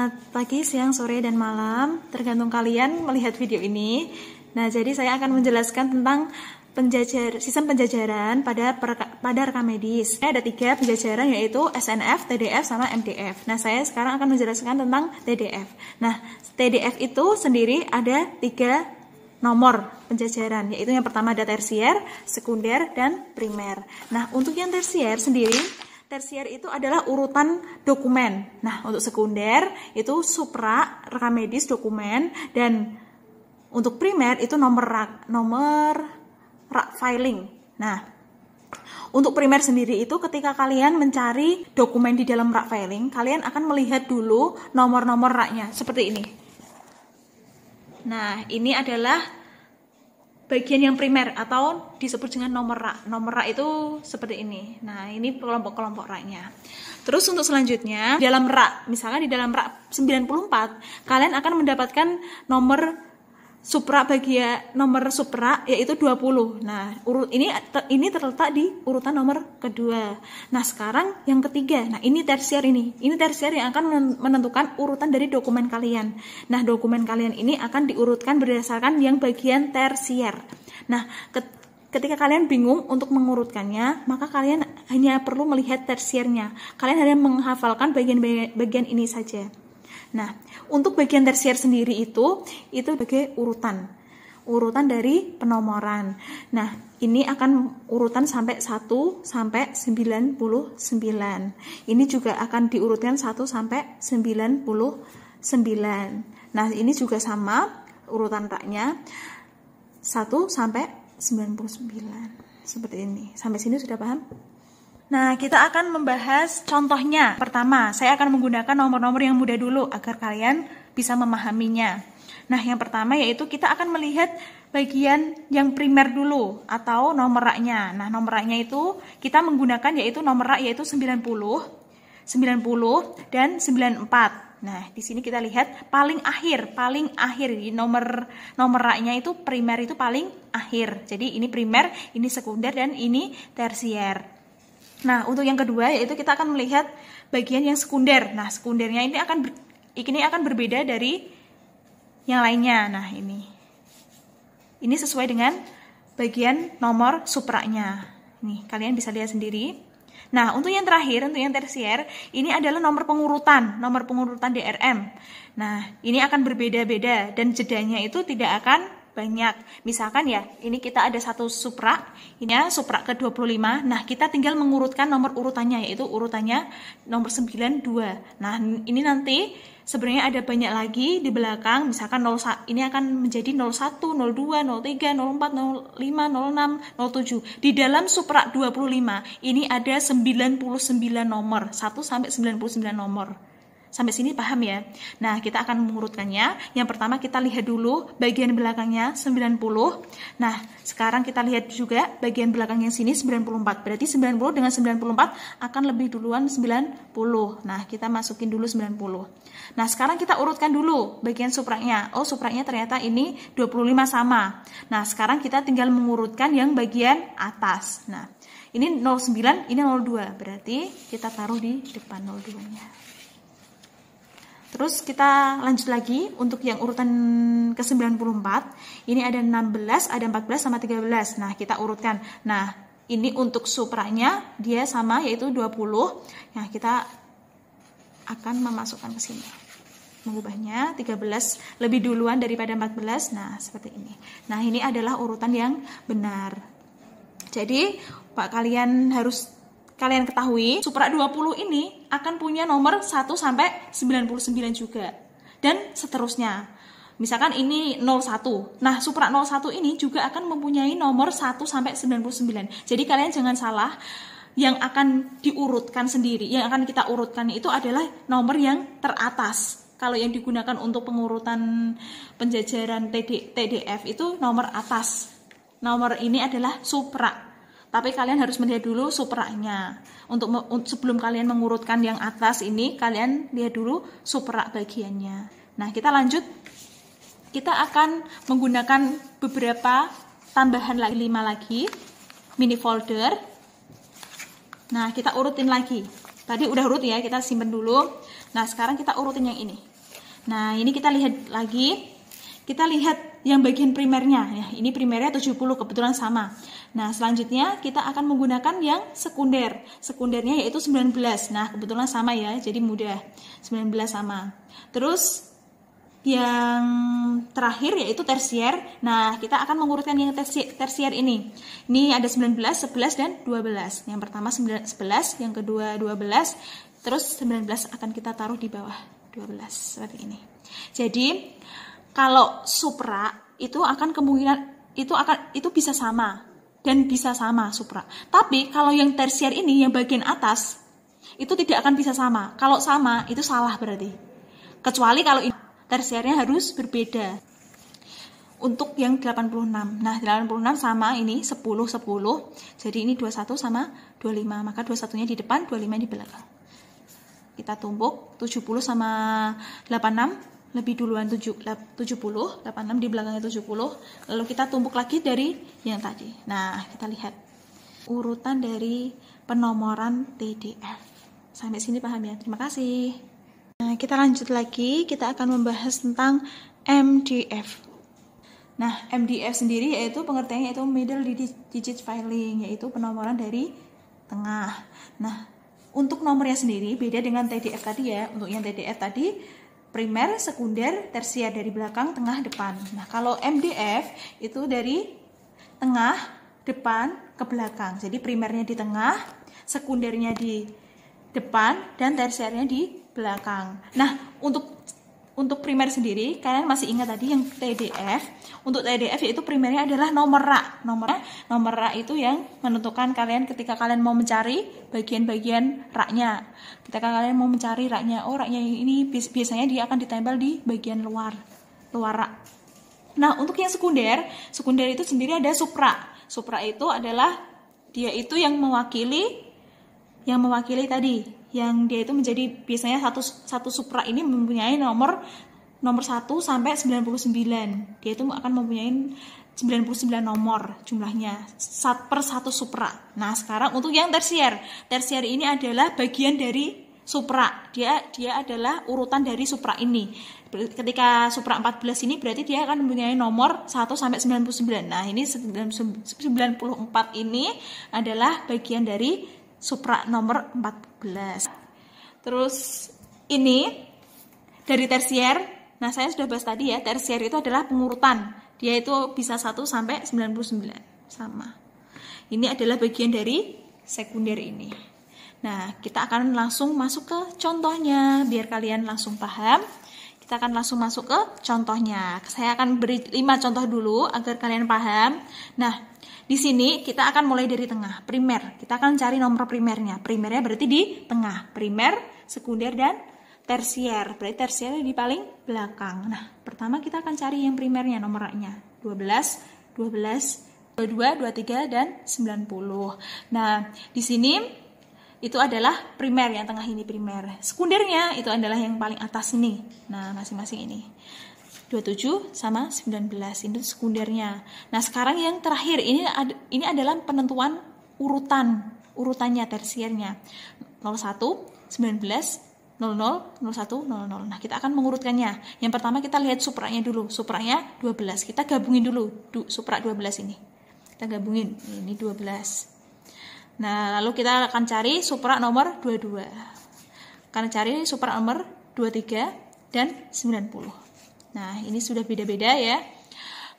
Selamat pagi, siang, sore, dan malam, tergantung kalian melihat video ini. Nah, jadi saya akan menjelaskan tentang sistem penjajaran pada rekam medis. Ada 3 penjajaran, yaitu SNF, TDF, sama MDF. Nah, saya sekarang akan menjelaskan tentang TDF. Nah, TDF itu sendiri ada 3 nomor penjajaran, yaitu yang pertama ada tersier, sekunder, dan primer. Nah, untuk yang tersier sendiri, tersier itu adalah urutan dokumen. Nah, untuk sekunder itu supra, rekam medis, dokumen, dan untuk primer itu nomor rak filing. Nah, untuk primer sendiri itu ketika kalian mencari dokumen di dalam rak filing, kalian akan melihat dulu nomor-nomor raknya seperti ini. Nah, ini adalah bagian yang primer atau disebut dengan nomor rak. Nomor rak itu seperti ini. Nah, ini kelompok-kelompok raknya. Terus untuk selanjutnya, dalam rak, misalkan di dalam rak 94, kalian akan mendapatkan nomor supra yaitu 20. Nah, ini terletak di urutan nomor kedua. Nah, sekarang yang ketiga. Nah, ini tersier ini. Ini tersier yang akan menentukan urutan dari dokumen kalian. Nah, dokumen kalian ini akan diurutkan berdasarkan yang bagian tersier. Nah, ketika kalian bingung untuk mengurutkannya, maka kalian hanya perlu melihat tersiernya. Kalian hanya menghafalkan bagian ini saja. Nah, untuk bagian tersier sendiri itu sebagai urutan dari penomoran. Nah, ini akan urutan sampai 1 sampai 99. Ini juga akan diurutkan 1 sampai 99. Nah, ini juga sama urutan raknya 1 sampai 99. Seperti ini. Sampai sini sudah paham? Nah, kita akan membahas contohnya. Pertama, saya akan menggunakan nomor-nomor yang mudah dulu agar kalian bisa memahaminya. Nah, yang pertama yaitu kita akan melihat bagian yang primer dulu atau nomor raknya. Nah, nomor raknya itu kita menggunakan yaitu nomor rak yaitu 90, 90 dan 94. Nah, di sini kita lihat paling akhir di nomor raknya itu primer itu paling akhir. Jadi ini primer, ini sekunder dan ini tersier. Nah, untuk yang kedua yaitu kita akan melihat bagian yang sekunder. Nah, sekundernya ini akan berbeda dari yang lainnya. Nah, ini sesuai dengan bagian nomor supranya. Nih, kalian bisa lihat sendiri. Nah, untuk yang terakhir, untuk yang tersier, ini adalah nomor pengurutan DRM. Nah, ini akan berbeda-beda dan jedanya itu tidak akan banyak. Misalkan ya, ini kita ada satu supra, ini supra ke-25. Nah, kita tinggal mengurutkan nomor urutannya, yaitu urutannya nomor 92. Nah, ini nanti sebenarnya ada banyak lagi di belakang. Misalkan ini akan menjadi 01, 02, 03, 04, 05, 06, 07. Di dalam supra 25, ini ada 99 nomor, 1 sampai 99 nomor. Sampai sini paham ya? Nah, kita akan mengurutkannya. Yang pertama kita lihat dulu bagian belakangnya 90. Nah, sekarang kita lihat juga bagian belakangnya sini 94. Berarti 90 dengan 94 akan lebih duluan 90. Nah, kita masukin dulu 90. Nah, sekarang kita urutkan dulu bagian supranya. Oh, supranya ternyata ini 25 sama. Nah, sekarang kita tinggal mengurutkan yang bagian atas. Nah, ini 09, ini 02. Berarti kita taruh di depan 02-nya. Terus kita lanjut lagi untuk yang urutan ke-94. Ini ada 16, ada 14 sama 13. Nah, kita urutkan. Nah, ini untuk supranya dia sama yaitu 20. Nah, kita akan memasukkan ke sini. Mengubahnya 13 lebih duluan daripada 14. Nah, seperti ini. Nah, ini adalah urutan yang benar. Jadi, kalian ketahui, supra 20 ini akan punya nomor 1 sampai 99 juga. Dan seterusnya. Misalkan ini 01. Nah, supra 01 ini juga akan mempunyai nomor 1 sampai 99. Jadi kalian jangan salah, yang akan diurutkan sendiri, yang akan kita urutkan itu adalah nomor yang teratas. Kalau yang digunakan untuk pengurutan penjajaran TDF itu nomor atas. Nomor ini adalah supra. Tapi kalian harus melihat dulu supranya. Untuk sebelum kalian mengurutkan yang atas ini, kalian lihat dulu supra bagiannya. Nah, kita lanjut. Kita akan menggunakan beberapa tambahan 5 lagi. Mini folder. Nah, kita urutin lagi. Tadi udah urut ya, kita simpen dulu. Nah, sekarang kita urutin yang ini. Nah, ini kita lihat lagi. Kita lihat yang bagian primernya ya. Ini primernya 70, kebetulan sama. Nah, selanjutnya kita akan menggunakan yang sekunder. Sekundernya yaitu 19. Nah, kebetulan sama ya, jadi mudah. 19 sama. Terus yang terakhir yaitu tersier. Nah, kita akan mengurutkan yang tersier ini. Ini ada 19, 11 dan 12. Yang pertama 11, yang kedua 12, terus 19 akan kita taruh di bawah 12 seperti ini. Jadi kalau supra itu akan kemungkinan itu bisa sama dan bisa sama supra. Tapi kalau yang tersier ini yang bagian atas itu tidak akan bisa sama. Kalau sama itu salah berarti. Kecuali kalau ini tersiernya harus berbeda. Untuk yang 86. Nah, 86 sama ini 10 10. Jadi ini 21 sama 25. Maka 21-nya di depan, 25 di belakang. Kita tumpuk 70 sama 86. Lebih duluan 70, 86 di belakangnya 70. Lalu kita tumpuk lagi dari yang tadi. Nah, kita lihat urutan dari penomoran TDF. Sampai sini paham ya? Terima kasih. Nah, kita lanjut lagi. Kita akan membahas tentang MDF. Nah, MDF sendiri yaitu pengertiannya yaitu middle digit filing, yaitu penomoran dari tengah. Nah, untuk nomornya sendiri beda dengan TDF tadi ya. Untuk yang TDF tadi primer, sekunder, tersier dari belakang, tengah, depan. Nah, kalau MDF itu dari tengah, depan, ke belakang. Jadi primernya di tengah, sekundernya di depan, dan tersiernya di belakang. Nah, untuk primer sendiri, kalian masih ingat tadi yang TDF. Untuk TDF yaitu primernya adalah nomor rak. Nomor rak itu yang menentukan kalian ketika kalian mau mencari bagian-bagian raknya. Ketika kalian mau mencari raknya, oh raknya ini biasanya dia akan ditempel di bagian luar rak. Nah, untuk yang sekunder itu sendiri ada supra. Supra itu adalah dia itu yang mewakili tadi, yang dia itu menjadi biasanya satu supra ini mempunyai nomor 1 sampai 99. Dia itu akan mempunyai 99 nomor jumlahnya per satu supra. Nah, sekarang untuk yang tersier ini adalah bagian dari supra. Dia adalah urutan dari supra ini. Ketika supra 14 ini berarti dia akan mempunyai nomor 1 sampai 99. Nah, ini 94 ini adalah bagian dari supra nomor 14. Terus ini dari tersier. Nah, saya sudah bahas tadi ya, tersier itu adalah pengurutan. Dia itu bisa 1 sampai 99. Sama. Ini adalah bagian dari sekunder ini. Nah, kita akan langsung masuk ke contohnya biar kalian langsung paham. Kita akan langsung masuk ke contohnya. Saya akan beri 5 contoh dulu agar kalian paham. Nah, di sini kita akan mulai dari tengah, primer. Kita akan cari nomor primernya. Primernya berarti di tengah. Primer, sekunder, dan tersier. Berarti tersier di paling belakang. Nah, pertama kita akan cari yang primernya, nomornya. 12, 22, 23, dan 90. Nah, di sini itu adalah primer, yang tengah ini primer. Sekundernya itu adalah yang paling atas ini. Nah, masing-masing ini. 27 sama 19 ini sekundernya. Nah, sekarang yang terakhir ini adalah penentuan urutannya tersiernya. 01, 19, 00, 01, 00. Nah, kita akan mengurutkannya. Yang pertama kita lihat supranya dulu. Supranya 12. Kita gabungin dulu supra 12 ini. Kita gabungin. Ini 12. Nah, lalu kita akan cari supra nomor 22. Akan cari supra nomor 23 dan 90. Nah, ini sudah beda-beda ya.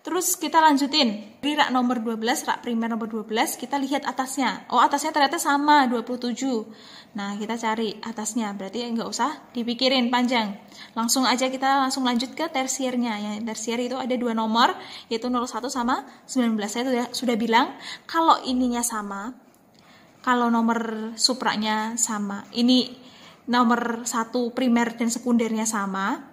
Terus kita lanjutin. Dari rak nomor 12, rak primer nomor 12, kita lihat atasnya. Oh, atasnya ternyata sama, 27. Nah, kita cari atasnya. Berarti nggak usah dipikirin panjang. Langsung aja kita langsung lanjut ke tersiernya. Yang tersier itu ada 2 nomor, yaitu 01 sama 19. Saya sudah bilang, kalau ininya sama, kalau nomor supranya sama, ini nomor 1 primer dan sekundernya sama,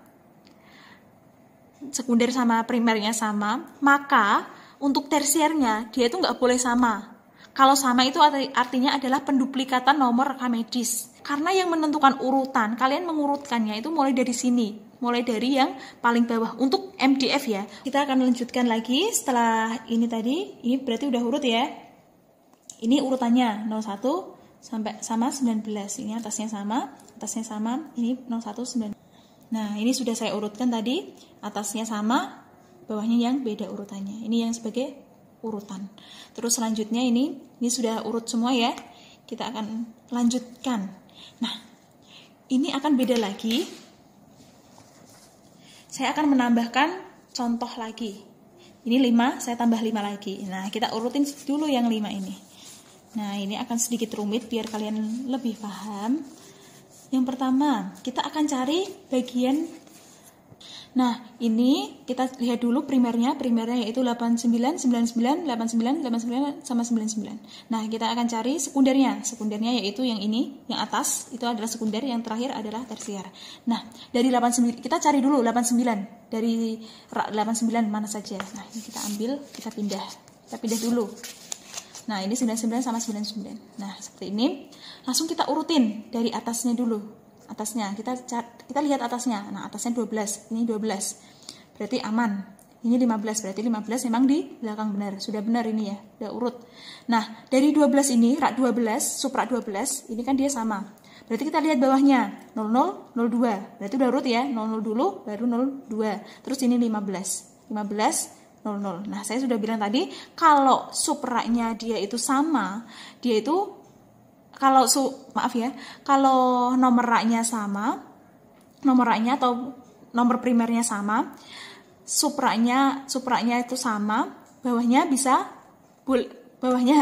sekunder sama primernya sama, maka untuk tersiernya dia itu nggak boleh sama. Kalau sama itu artinya adalah penduplikatan nomor rekam medis. Karena yang menentukan urutan, kalian mengurutkannya itu mulai dari sini, mulai dari yang paling bawah. Untuk MDF ya, kita akan lanjutkan lagi setelah ini tadi. Ini berarti udah urut ya. Ini urutannya 01, sampai sama 19. Ini atasnya sama, ini 01 19. Nah, ini sudah saya urutkan tadi, atasnya sama, bawahnya yang beda urutannya. Ini yang sebagai urutan. Terus selanjutnya ini sudah urut semua ya. Kita akan lanjutkan. Nah, ini akan beda lagi. Saya akan menambahkan contoh lagi. Ini 5, saya tambah 5 lagi. Nah, kita urutin dulu yang 5 ini. Nah, ini akan sedikit rumit biar kalian lebih paham. Yang pertama, kita akan cari bagian. Nah, ini kita lihat dulu primernya yaitu 89, 99, 89, 89, sama 99. Nah, kita akan cari sekundernya yaitu yang ini, yang atas, itu adalah sekunder, yang terakhir adalah tersier. Nah, dari 89, kita cari dulu 89, dari 89 mana saja. Nah, ini kita ambil, kita pindah dulu. Nah, ini 99 sama 99. Nah, seperti ini. Langsung kita urutin dari atasnya dulu. Atasnya, kita lihat atasnya. Nah, atasnya 12. Ini 12. Berarti aman. Ini 15. Berarti 15 memang di belakang benar. Sudah benar ini ya. Sudah urut. Nah, dari 12 ini, rak 12, subrak 12, ini kan dia sama. Berarti kita lihat bawahnya. 00, 02. Berarti udah urut ya. 00 dulu, baru 02. Terus ini 15. 15, 00. Nah, saya sudah bilang tadi, kalau supraknya dia itu sama, dia itu kalau kalau nomor raknya sama, nomor raknya atau nomor primernya sama, supraknya itu sama, bawahnya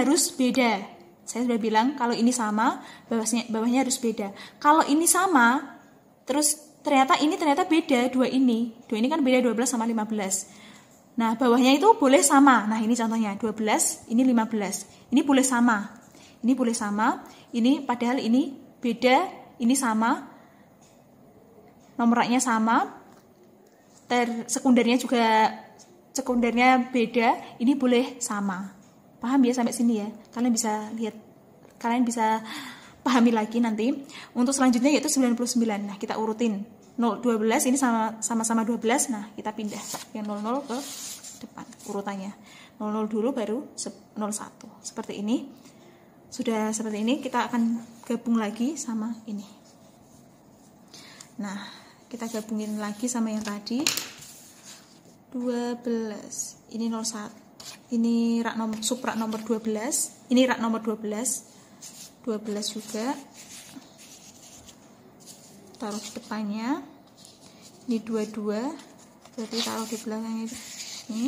harus beda. Saya sudah bilang kalau ini sama, bawahnya harus beda. Kalau ini sama, terus ternyata beda, dua ini kan beda 12 sama 15. Nah, bawahnya itu boleh sama. Nah, ini contohnya 12, ini 15. Ini boleh sama. Ini padahal ini beda, ini sama. Nomornya sama. Sekundernya beda, ini boleh sama. Paham ya sampai sini ya? Kalian bisa pahami lagi nanti. Untuk selanjutnya yaitu 99. Nah, kita urutin. 12 ini sama-sama 12. Nah, kita pindah yang 00 ke depan urutannya. 00 dulu baru 01. Seperti ini. Sudah seperti ini, kita akan gabung lagi sama ini. Nah, kita gabungin lagi sama yang tadi. 12. Ini 01. Ini subrak nomor 12. Ini rak nomor 12. 12 juga. Taruh di depannya. Ini 22, berarti taruh di belakangnya ini.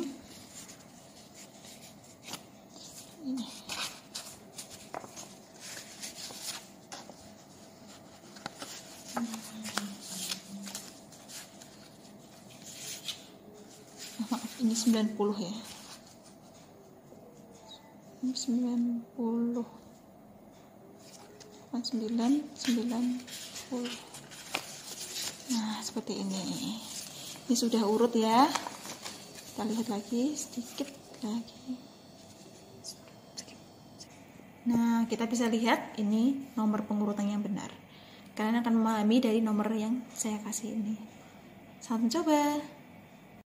Ini 90 ya. 90. 90. Nah, seperti ini. Ini sudah urut ya. Kita lihat lagi sedikit lagi. Nah, kita bisa lihat ini nomor pengurutan yang benar. Kalian akan memahami dari nomor yang saya kasih ini. Selamat mencoba.